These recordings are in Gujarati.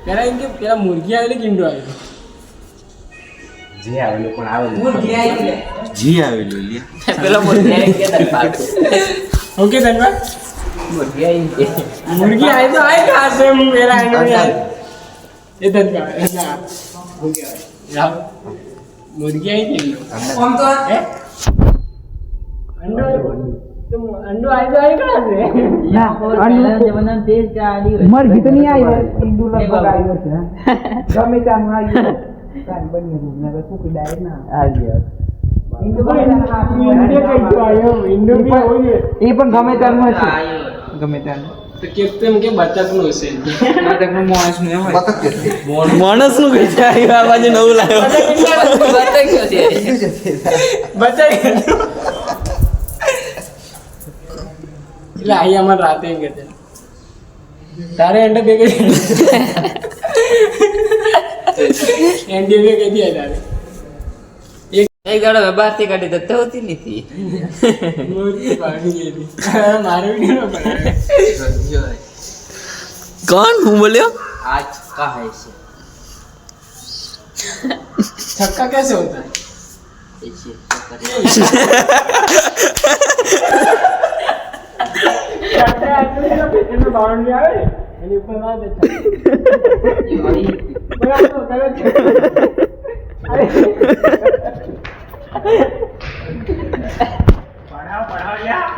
પેલા એમ કે પેલા મુરગી આવેલી કિંડો આવેલો જી આવેલું પણ આવેલું મુરગી આવી જી આવેલું લે પેલા મુરગી આવી કે ધનબાદ ઓકે ધનબાદ મુરગી આવી કે મુરગી આવી તો આવી ખાશે હું પેલા એનો યાર એ ધનબાદ ના મુરગી આવી કિંડો આમ તો હે અંડો અંડો આવી તો આવી ખાશે ના પહેલા જમાના દેશ કા આડી મરઘી તો નહીં આવી ઈંડુ લગભગ આવ્યો છે ગમે ત્યાં આવ્યો કાન બની ગયું નગર કુકી ડાયરેક્ટ ના આ ગયા ઈંડુ એ પણ ગમે ત્યારનું હશે ગમે ત્યારનું તો કેમ કે બતકનું હશે નાટકમાં માણસનું એમ હોય માણસનું કઈ જાય આ બાજુ નવું લાવ્યો બતાવ્યો છે બતક એટલે આઈ અમાર રાતે એમ કે તારે એન્ડ બે કે એન્ડ બે કે દિયા તારે એક ગાડો બહાર થી કાઢી દત્ત હોતી નથી મોટી પાણી ગઈ મારે વિડિયો બનાવે કોણ હું બોલ્યો आज का है से छक्का कैसे होता है ऐसे छक्का એનો બાઉન્ડરી આવે એની ઉપર ના દે બરાબર કરે છે પડાવ યાર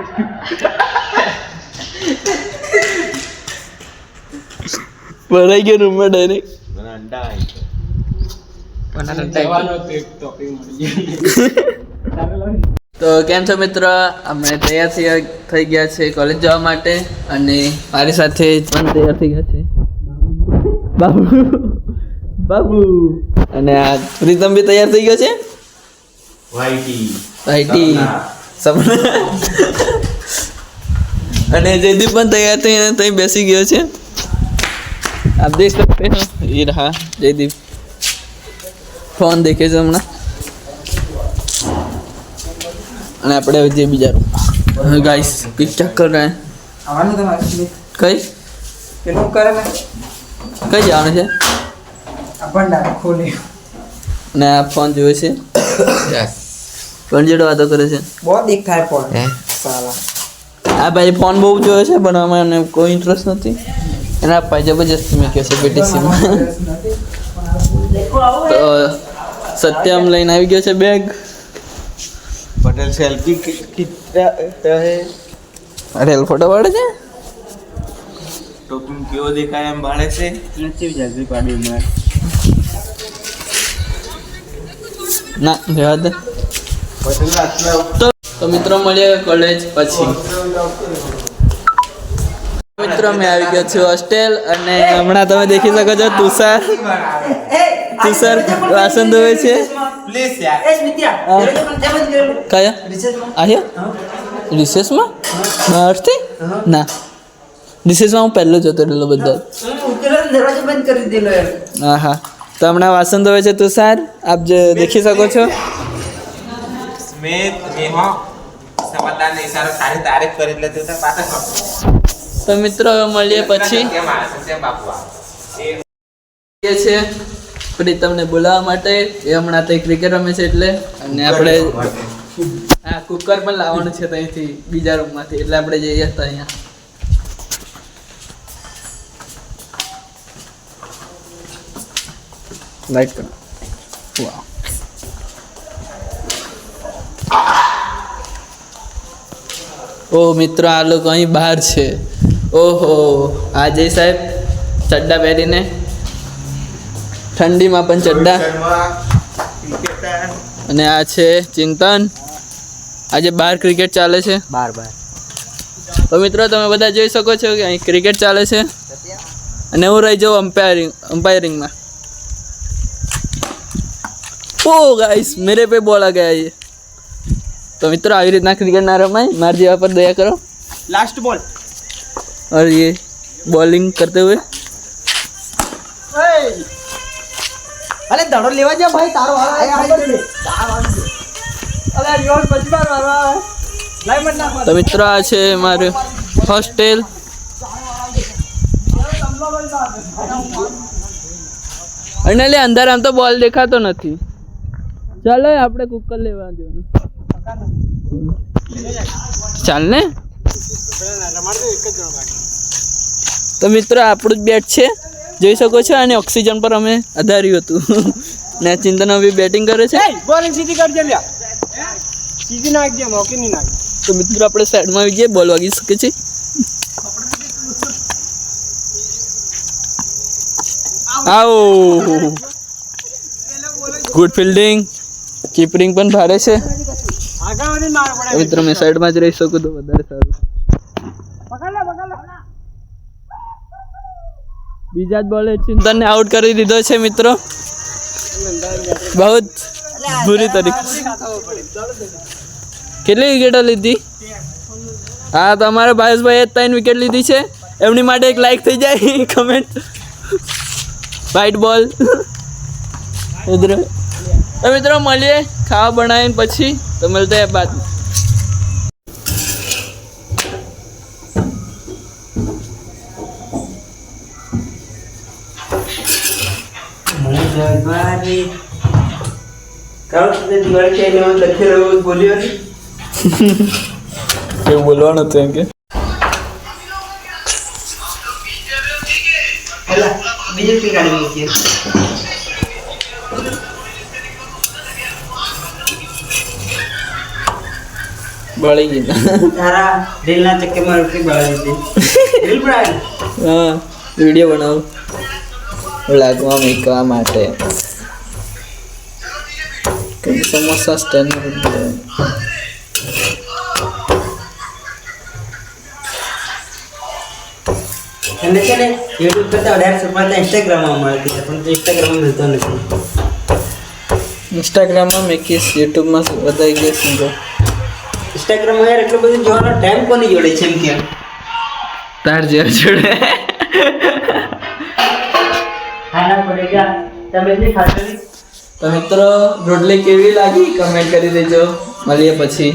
ભરાઈ ગયો રૂમમાં ડાયરેક્ટ જવાનો તો એક ટોપિક મળી ગયો તો કેમ છો મિત્રો અમે તૈયાર થઈ ગયા છે કોલેજ જવા માટે અને મારી સાથે પણ તૈયાર થઈ ગયા છે બાબુ બાબુ અને આ પ્રીતમ બી તૈયાર થઈ ગયો છે વાઈટી સપના અને જયદીપ પણ તૈયાર થઈને ત્યાં બેસી ગયો છે आप देख सकते हो ये रहा जयदीप फोन देखे છે હમણાં અને આપણે જે બીજા રૂમ ગાઈસ પિક ચેક કર રહે આવવાનું તમારે કઈ પેલું કરે ને કઈ જવાનું છે આ ભંડાર ખોલે ને આ ફોન જોવે છે કોણ જોડે વાતો કરે છે બહુ દેખાય પણ સાલા આ ભાઈ ફોન બહુ જોવે છે બનાવવામાં એને કોઈ ઇન્ટરેસ્ટ નથી એના ભાઈ જબરજસ્તી મેં કહે છે પીટીસીમાં તો સત્યમ લઈને આવી ગયો છે બેગ पटेल सेल्फी कितना है અરે ફોટો પાડે છે तो तुम क्यों देखा है हम भाड़े से જલ્દી પાડી માર ના રહેવા દે पटेल रात તો મિત્રો મળીએ કોલેજ પછી મિત્રો મેં આવી ગયો છું હોસ્ટેલ અને હમણાં તમે દેખી શકો છો તુષાર વાસણ ધોવે છે प्लीज यार કયા આયા રિસેસમાં બહારથી ના રિસેસમાં હું પહેલો જતો રહેલો બધા દરવાજો બંધ કરી દેલો યાર હા હા તો હમણાં વાસણ ધોવે છે તુષાર આપ જે દેખી શકો છો स्मित नेहा समझदार नहीं सारा सारी तारीफ कर लेते थे पाता તો મિત્રો હવે મળીએ પછી क्या मारे से बापुआ એ છે પ્રીતમને બોલાવવા માટે એ હમણાં તો ક્રિકેટ રમે છે એટલે અને આપણે હા કુકર પણ લાવવાનું છે ત્યાંથી બીજા રૂમમાંથી એટલે આપણે જઈએ હતા અહીંયા લાઈટ કરો વાહ ઓ મિત્રો આ લોકો અહીં બહાર છે ઓહો આ જય સાહેબ ચડ્ડા પહેરીને ઠંડીમાં પણ ચડ્ડા અને આ છે ચિંતન આજે બહાર ક્રિકેટ ચાલે છે बार बार તો મિત્રો તમે બધા જોઈ શકો છો કે અહીં ક્રિકેટ ચાલે છે અને હું રહી જાઉં અમ્પાયરિંગમાં ઓ ગાइस मेरे पे बॉल आ गया ये तो मित्रों આવી રીતના ક્રિકેટ ના રમાય માર જેવા પર દયા કરો લાસ્ટ બોલ और ये बॉलिंग करते हुए અરે દડો લેવા જા ભાઈ તારો હાલ અરે યોર પચબાર મારવા લાઈ મત ના તો મિત્રો આ છે મારું હોસ્ટેલ અને લે અંદર આમ તો બોલ દેખાતો નથી. ચાલો આપણે કુકર લેવા દેવાનું. ચાલ ને. તો મિત્રો આપણું જ બેટ છે, જોઈ શકો છો. અને ઓક્સિજન પર અમે આધાર્યું હતું ને ચિંતન બી બેટિંગ કરે છે. બોલ સીધી કરજે લ્યા, સીધી નાખજે, મોકી નહીં નાખ. તો મિત્રો આપણે સાઈડમાં આવી જઈએ, બોલ વાગી શકે છે. આવો ગુડ ફિલ્ડિંગ, કીપરિંગ પણ ભારે છે. મિત્રો મેં સાઈડમાં જ રહી શકું તો વધારે સારું. બીજા જ બોલે ચિંતનને આઉટ કરી દીધો છે મિત્રો, બહુ બુરી તરીકે. કેટલી વિકેટો લીધી? હા તો અમારા ભાવેશભાઈએ 3 વિકેટ લીધી છે. એમની માટે એક લાઈક થઈ જાય, કમેન્ટ. વ્હાઈટ બોલ. તો મિત્રો મળીએ ખાવા બનાવીને પછી. તો મળતા હે બાદ. એવું બોલવાનું હતું એમ કે બીજું કાઢી મૂકીએ. બળી ગઈ. તારા રીલના ચક્કરમાં રોટલી બળાવી દીધી. રીલ બનાવી. હા વિડીયો બનાવું લાગવા મૂકવા માટે. સમોસા સ્ટેન્ડ અને છે ને યુટ્યુબ કરતા વધારે સફળતા ઇન્સ્ટાગ્રામમાં મળતી છે, પણ ઇન્સ્ટાગ્રામમાં મળતો નથી. ઇન્સ્ટાગ્રામમાં મેકીશ, યુટ્યુબમાં વધારી ગયો સમજો. ઇન્સ્ટાગ્રામમાં યાર એટલું બધું જોવાનો ટાઈમ કોની જોડે છે એમ કે તાર જેવા જોડે. ખાના પડેગા તમે નહીં ખાશો નહીં. તો મિત્રો રોટલી કેવી લાગી કમેન્ટ કરી દેજો. મળીએ પછી.